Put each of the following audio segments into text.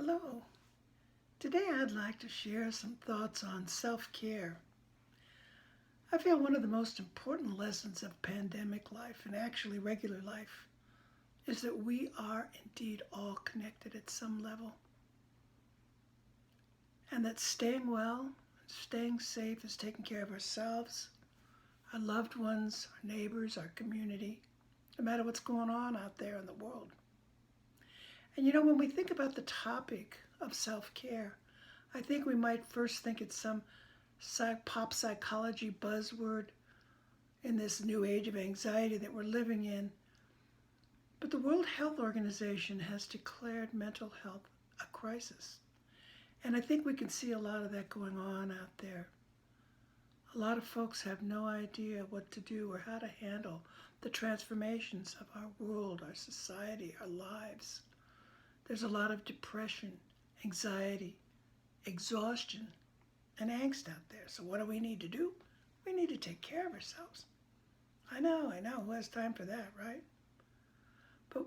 Hello. Today I'd like to share some thoughts on self-care. I feel one of the most important lessons of pandemic life and actually regular life is that we are indeed all connected at some level. And that staying well, staying safe is taking care of ourselves, our loved ones, our neighbors, our community, no matter what's going on out there in the world. And when we think about the topic of self-care, I think we might first think it's some pop psychology buzzword in this new age of anxiety that we're living in. But the World Health Organization has declared mental health a crisis. And I think we can see a lot of that going on out there. A lot of folks have no idea what to do or how to handle the transformations of our world, our society, our lives. There's a lot of depression, anxiety, exhaustion, and angst out there. So what do we need to do? We need to take care of ourselves. I know. Who has time for that, right? But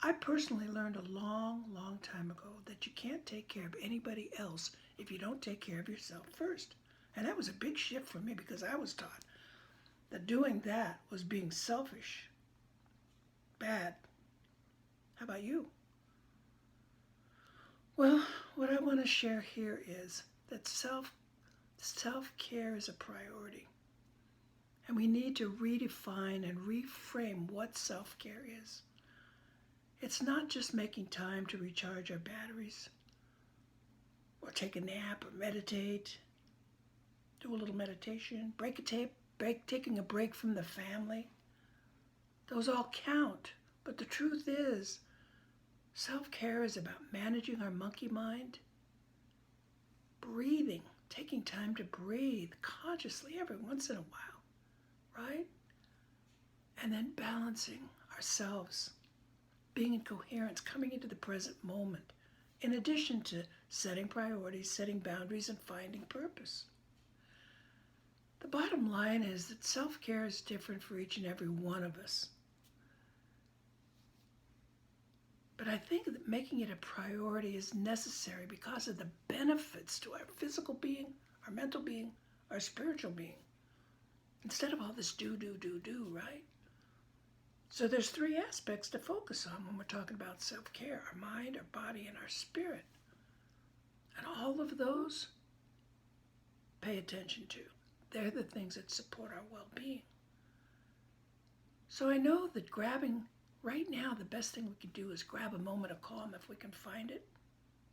I personally learned a long time ago that you can't take care of anybody else if you don't take care of yourself first. And that was a big shift for me because I was taught that doing that was being selfish, bad. How about you? Well, what I want to share here is that self-care is a priority. And we need to redefine and reframe what self-care is. It's not just making time to recharge our batteries or take a nap or meditate, do a little meditation, taking a break from the family. Those all count. But the truth is, self-care is about managing our monkey mind, breathing, taking time to breathe consciously every once in a while, right? And then balancing ourselves, being in coherence, coming into the present moment, in addition to setting priorities, setting boundaries, and finding purpose. The bottom line is that self-care is different for each and every one of us. But I think that making it a priority is necessary because of the benefits to our physical being, our mental being, our spiritual being. Instead of all this do, right? So there's three aspects to focus on when we're talking about self-care: our mind, our body, and our spirit. And all of those, pay attention to. They're the things that support our well-being. So I know that right now, the best thing we can do is grab a moment of calm if we can find it.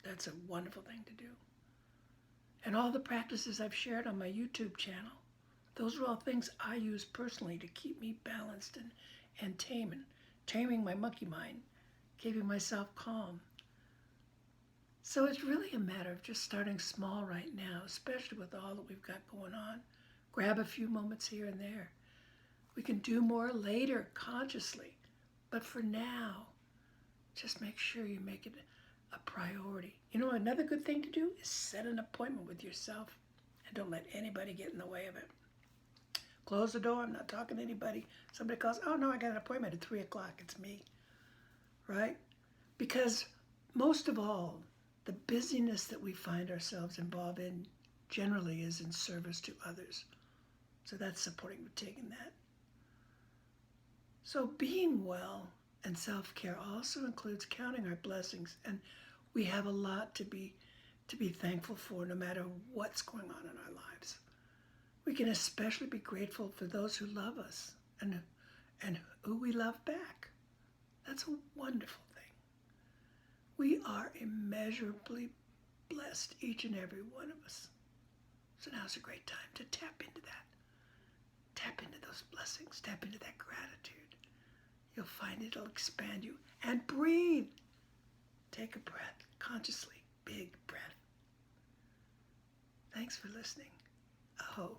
That's a wonderful thing to do. And all the practices I've shared on my YouTube channel, those are all things I use personally to keep me balanced and taming my monkey mind, keeping myself calm. So it's really a matter of just starting small right now, especially with all that we've got going on. Grab a few moments here and there. We can do more later consciously. But for now, just make sure you make it a priority. Another good thing to do is set an appointment with yourself and don't let anybody get in the way of it. Close the door. I'm not talking to anybody. Somebody calls, oh no, I got an appointment at 3 o'clock. It's me, right? Because most of all, the busyness that we find ourselves involved in generally is in service to others. So that's supporting taking that. So being well and self-care also includes counting our blessings, and we have a lot to be thankful for no matter what's going on in our lives. We can especially be grateful for those who love us and who we love back. That's a wonderful thing. We are immeasurably blessed, each and every one of us. So now's a great time to tap into that. Tap into those blessings, tap into that gratitude. You'll find it'll expand you. And breathe. Take a breath, consciously, big breath. Thanks for listening. Aho.